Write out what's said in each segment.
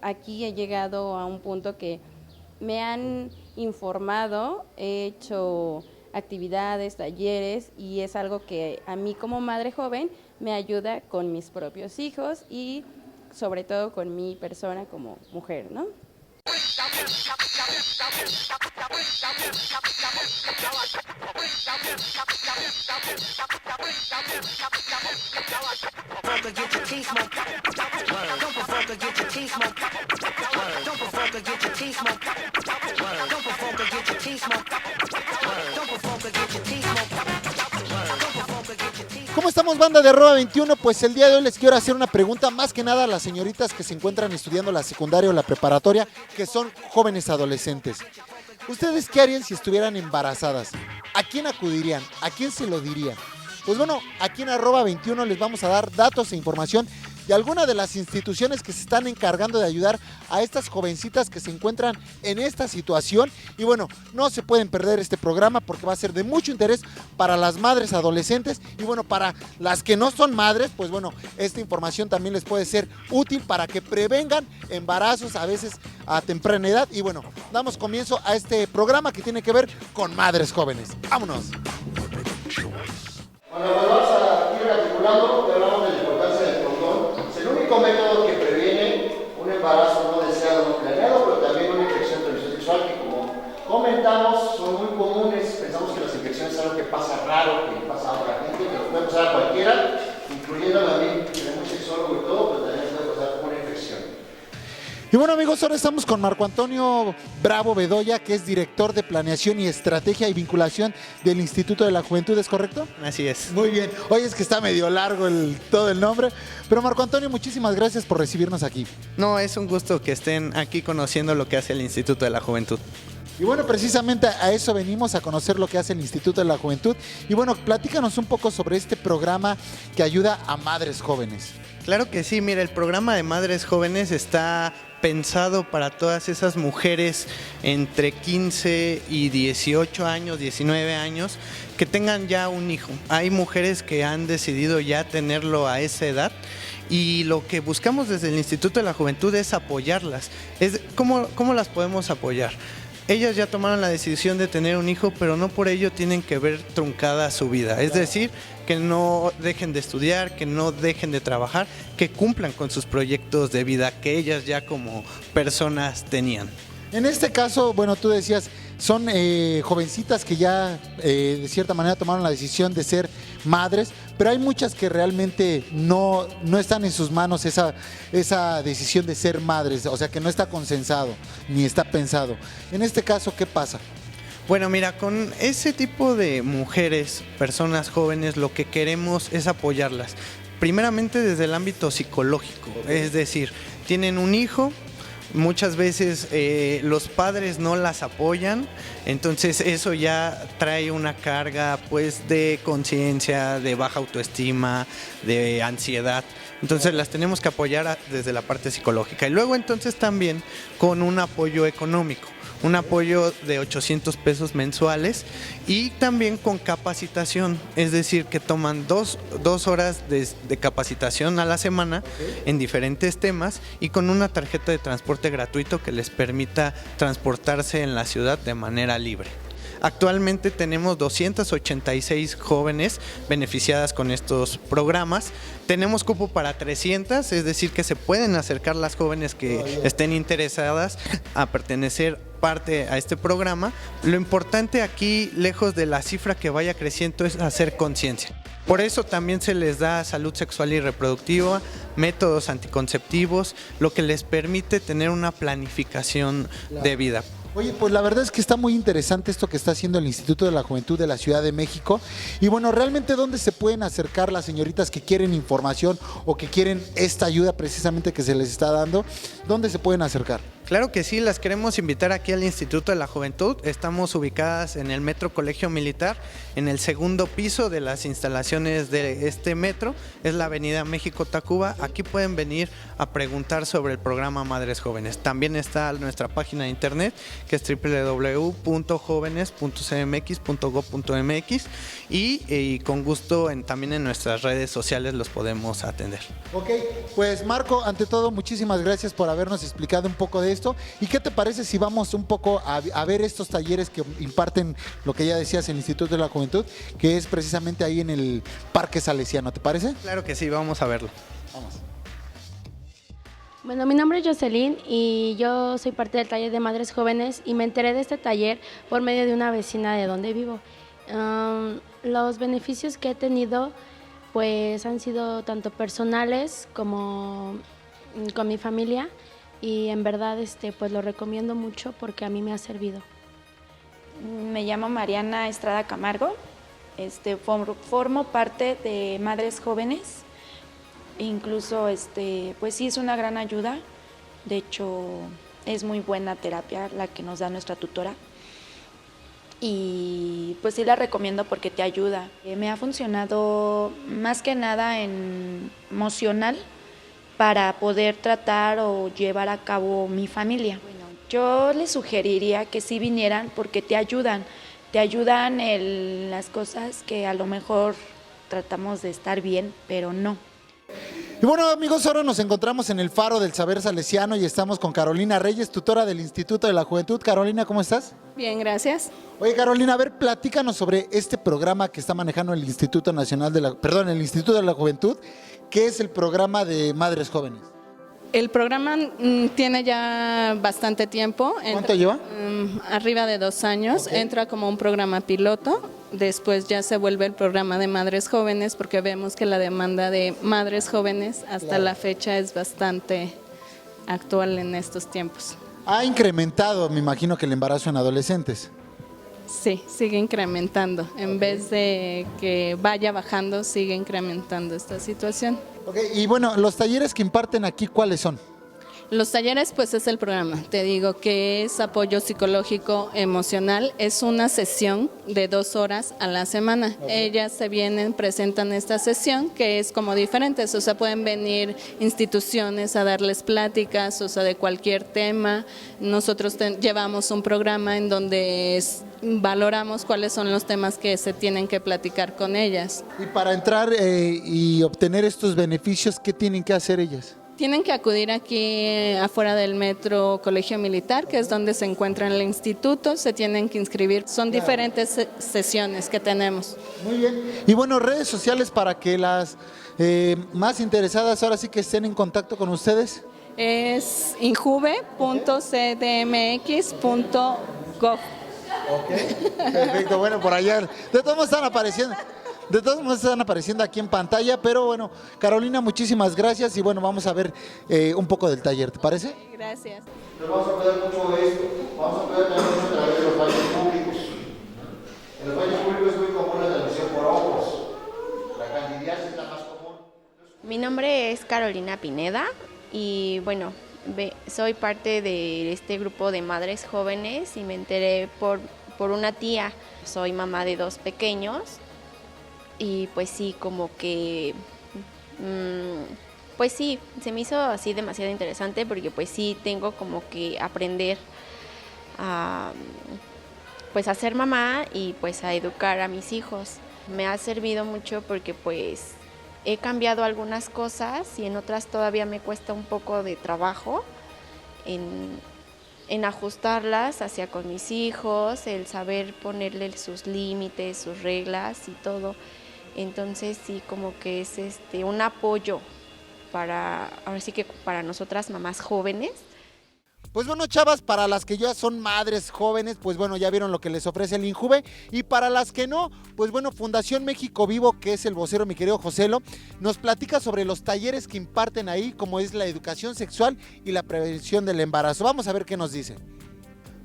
aquí he llegado a un punto que me han informado, he hecho actividades, talleres y es algo que a mí como madre joven me ayuda con mis propios hijos y sobre todo con mi persona como mujer, ¿no? ¿Cómo estamos, banda de Arroba 21? Pues el día de hoy les quiero hacer una pregunta, más que nada a las señoritas que se encuentran estudiando la secundaria o la preparatoria, que son jóvenes adolescentes. ¿Ustedes qué harían si estuvieran embarazadas? ¿A quién acudirían? ¿A quién se lo dirían? Pues bueno, aquí en Arroba 21 les vamos a dar datos e información de algunas de las instituciones que se están encargando de ayudar a estas jovencitas que se encuentran en esta situación. Y bueno, no se pueden perder este programa porque va a ser de mucho interés para las madres adolescentes y bueno, para las que no son madres, pues bueno, esta información también les puede ser útil para que prevengan embarazos a veces a temprana edad. Y bueno, damos comienzo a este programa que tiene que ver con madres jóvenes. ¡Vámonos! Bueno, pues vamos a ir articulando, que hablamos de la importancia del condón. Es el único método que previene un embarazo no deseado, no planeado, pero también una infección de transmisión sexual que, como comentamos, son muy comunes. Pensamos que las infecciones es algo que pasa raro, que pasa a otra gente, que nos puede pasar a cualquiera, incluyendo a mí, que tenemos sexólogo y todo, pero también puede pasar una infección. Y bueno, amigos, ahora estamos con Marco Antonio Bravo Bedoya, que es director de Planeación y Estrategia y Vinculación del Instituto de la Juventud, ¿es correcto? Así es. Muy bien. Oye, es que está medio largo todo el nombre, pero Marco Antonio, muchísimas gracias por recibirnos aquí. No, es un gusto que estén aquí conociendo lo que hace el Instituto de la Juventud. Y bueno, precisamente a eso venimos, a conocer lo que hace el Instituto de la Juventud. Y bueno, platícanos un poco sobre este programa que ayuda a madres jóvenes. Claro que sí, mira, el programa de Madres Jóvenes está pensado para todas esas mujeres entre 15 y 18 años, 19 años, que tengan ya un hijo. Hay mujeres que han decidido ya tenerlo a esa edad y lo que buscamos desde el Instituto de la Juventud es apoyarlas. ¿Cómo las podemos apoyar? Ellas ya tomaron la decisión de tener un hijo, pero no por ello tienen que ver truncada su vida. Es decir, que no dejen de estudiar, que no dejen de trabajar, que cumplan con sus proyectos de vida que ellas ya como personas tenían. En este caso, bueno, tú decías, son jovencitas que ya de cierta manera tomaron la decisión de ser madres, pero hay muchas que realmente no están en sus manos esa decisión de ser madres, o sea que no está consensado ni está pensado. En este caso, ¿qué pasa? Bueno, mira, con ese tipo de mujeres, personas jóvenes, lo que queremos es apoyarlas. Primeramente desde el ámbito psicológico, es decir, tienen un hijo. Muchas veces los padres no las apoyan, entonces eso ya trae una carga pues de conciencia, de baja autoestima, de ansiedad. Entonces las tenemos que apoyar desde la parte psicológica y luego entonces también con un apoyo económico. Un apoyo de 800 pesos mensuales y también con capacitación, es decir, que toman dos horas de capacitación a la semana en diferentes temas y con una tarjeta de transporte gratuito que les permita transportarse en la ciudad de manera libre. Actualmente tenemos 286 jóvenes beneficiadas con estos programas. Tenemos cupo para 300, es decir, que se pueden acercar las jóvenes que estén interesadas a pertenecer parte a este programa. Lo importante aquí, lejos de la cifra que vaya creciendo, es hacer conciencia. Por eso también se les da salud sexual y reproductiva, métodos anticonceptivos, lo que les permite tener una planificación de vida. Oye, pues la verdad es que está muy interesante esto que está haciendo el Instituto de la Juventud de la Ciudad de México. Y bueno, realmente, ¿dónde se pueden acercar las señoritas que quieren información o que quieren esta ayuda precisamente que se les está dando? ¿Dónde se pueden acercar? Claro que sí, las queremos invitar aquí al Instituto de la Juventud. Estamos ubicadas en el Metro Colegio Militar, en el segundo piso de las instalaciones de este metro. Es la Avenida México-Tacuba. Aquí pueden venir a preguntar sobre el programa Madres Jóvenes. También está nuestra página de internet, que es www.jóvenes.cmx.gov.mx y con gusto también en nuestras redes sociales los podemos atender. Ok, pues Marco, ante todo, muchísimas gracias por habernos explicado un poco de esto. ¿Y qué te parece si vamos un poco a ver estos talleres que imparten, lo que ya decías, el Instituto de la Juventud, que es precisamente ahí en el Parque Salesiano? ¿Te parece? Claro que sí, vamos a verlo. Vamos. Bueno, mi nombre es Jocelyn y yo soy parte del taller de Madres Jóvenes y me enteré de este taller por medio de una vecina de donde vivo. Los beneficios que he tenido pues han sido tanto personales como con mi familia y en verdad pues lo recomiendo mucho porque a mí me ha servido. Me llamo Mariana Estrada Camargo, formo parte de Madres Jóvenes, incluso pues sí es una gran ayuda, de hecho es muy buena terapia la que nos da nuestra tutora y pues sí la recomiendo porque te ayuda. Me ha funcionado más que nada en emocional para poder tratar o llevar a cabo mi familia. Bueno, yo les sugeriría que sí vinieran porque te ayudan en las cosas que a lo mejor tratamos de estar bien, pero no. Y bueno, amigos, ahora nos encontramos en el Faro del Saber Salesiano y estamos con Carolina Reyes, tutora del Instituto de la Juventud. Carolina, ¿cómo estás? Bien, gracias. Oye, Carolina, a ver, platícanos sobre este programa que está manejando el Instituto el Instituto de la Juventud, que es el programa de Madres Jóvenes. El programa tiene ya bastante tiempo. ¿Cuánto lleva? Arriba de 2 años. Okay. Entra como un programa piloto. Después ya se vuelve el programa de Madres Jóvenes porque vemos que la demanda de Madres Jóvenes hasta la fecha es bastante actual en estos tiempos. Ha incrementado, me imagino, que el embarazo en adolescentes. Sí, sigue incrementando. En vez de que vaya bajando, sigue incrementando esta situación. Okay. Y bueno, los talleres que imparten aquí, ¿cuáles son? Los talleres, pues es el programa. Te digo que es apoyo psicológico emocional. Es una sesión de 2 horas a la semana. Okay. Ellas se vienen, presentan esta sesión que es como diferentes. O sea, pueden venir instituciones a darles pláticas, o sea, de cualquier tema. Nosotros llevamos un programa en donde valoramos cuáles son los temas que se tienen que platicar con ellas. Y para entrar y obtener estos beneficios, ¿qué tienen que hacer ellas? Tienen que acudir aquí afuera del Metro Colegio Militar, que es donde se encuentra el instituto, se tienen que inscribir. Son diferentes sesiones que tenemos. Muy bien. Y bueno, redes sociales para que las más interesadas ahora sí que estén en contacto con ustedes. Es injuve.cdmx.gov. Ok, perfecto. Bueno, por allá. De todos modos están apareciendo aquí en pantalla, pero bueno, Carolina, muchísimas gracias y bueno, vamos a ver un poco del taller, ¿te parece? Gracias. Nos vamos a cuidar mucho de esto, vamos a cuidar también a través de los baños públicos. En los baños públicos es muy común la transmisión por ojos, la candidiasis es la más común. Mi nombre es Carolina Pineda y bueno, soy parte de este grupo de Madres Jóvenes y me enteré por una tía. Soy mamá de 2 pequeños. Y pues sí, como que, pues sí, se me hizo así demasiado interesante porque pues sí tengo como que aprender a, pues a ser mamá y pues a educar a mis hijos. Me ha servido mucho porque pues he cambiado algunas cosas y en otras todavía me cuesta un poco de trabajo en ajustarlas hacia con mis hijos, el saber ponerle sus límites, sus reglas y todo. Entonces sí, como que es un apoyo ahora sí que para nosotras mamás jóvenes. Pues bueno, chavas, para las que ya son madres jóvenes, pues bueno, ya vieron lo que les ofrece el INJUVE. Y para las que no, pues bueno, Fundación México Vivo, que es el vocero, mi querido Joselo, nos platica sobre los talleres que imparten ahí, como es la educación sexual y la prevención del embarazo. Vamos a ver qué nos dice.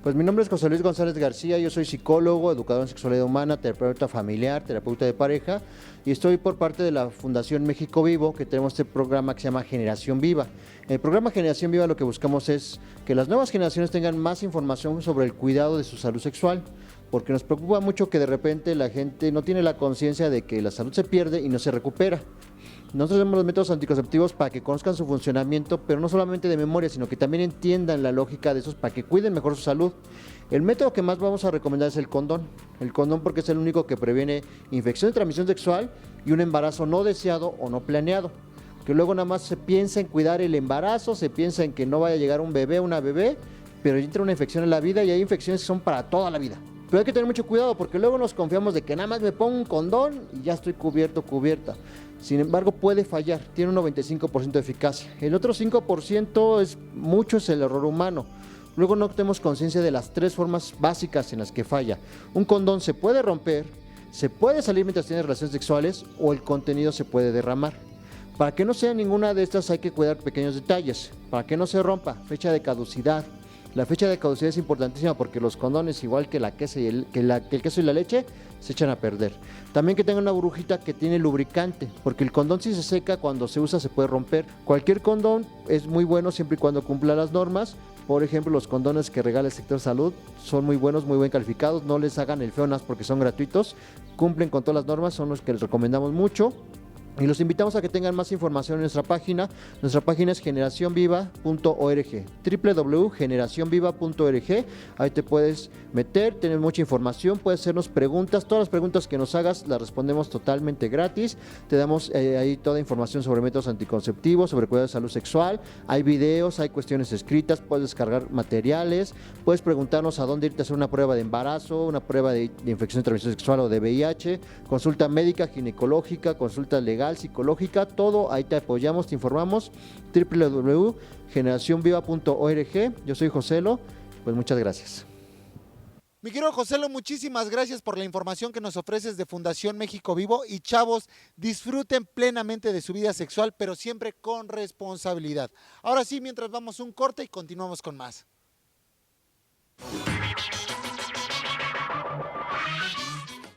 Pues mi nombre es José Luis González García, yo soy psicólogo, educador en sexualidad humana, terapeuta familiar, terapeuta de pareja y estoy por parte de la Fundación México Vivo, que tenemos este programa que se llama Generación Viva. En el programa Generación Viva lo que buscamos es que las nuevas generaciones tengan más información sobre el cuidado de su salud sexual, porque nos preocupa mucho que de repente la gente no tiene la conciencia de que la salud se pierde y no se recupera. Nosotros tenemos los métodos anticonceptivos para que conozcan su funcionamiento, pero no solamente de memoria, sino que también entiendan la lógica de esos para que cuiden mejor su salud. El método que más vamos a recomendar es el condón. El condón porque es el único que previene infección de transmisión sexual y un embarazo no deseado o no planeado. Que luego nada más se piensa en cuidar el embarazo, se piensa en que no vaya a llegar un bebé o una bebé, pero entra una infección en la vida y hay infecciones que son para toda la vida. Pero hay que tener mucho cuidado porque luego nos confiamos de que nada más me pongo un condón y ya estoy cubierto, cubierta. Sin embargo, puede fallar, tiene un 95% de eficacia. El otro 5% es mucho, es el error humano. Luego no tenemos conciencia de las 3 formas básicas en las que falla. Un condón se puede romper, se puede salir mientras tiene relaciones sexuales o el contenido se puede derramar. Para que no sea ninguna de estas hay que cuidar pequeños detalles. Para que no se rompa, fecha de caducidad. La fecha de caducidad es importantísima porque los condones, igual que el queso y la leche, se echan a perder. También que tenga una burbujita que tiene lubricante, porque el condón si se seca cuando se usa se puede romper. Cualquier condón es muy bueno siempre y cuando cumpla las normas. Por ejemplo, los condones que regala el sector salud son muy buenos, muy bien calificados. No les hagan el feo porque son gratuitos, cumplen con todas las normas, son los que les recomendamos mucho. Y los invitamos a que tengan más información en nuestra página. Nuestra página es generacionviva.org, www.generacionviva.org. Ahí te puedes meter, tener mucha información, puedes hacernos preguntas. Todas las preguntas que nos hagas las respondemos totalmente gratis. Te damos ahí toda información sobre métodos anticonceptivos, sobre cuidado de salud sexual. Hay videos, hay cuestiones escritas, puedes descargar materiales. Puedes preguntarnos a dónde irte a hacer una prueba de embarazo, una prueba de infección de transmisión sexual o de VIH, consulta médica, ginecológica, consulta legal, psicológica, todo ahí te apoyamos, te informamos. www.generacionviva.org. Yo soy Joselo, pues muchas gracias. Mi querido Joselo, muchísimas gracias por la información que nos ofreces de Fundación México Vivo y chavos, disfruten plenamente de su vida sexual, pero siempre con responsabilidad. Ahora sí, mientras vamos un corte y continuamos con más.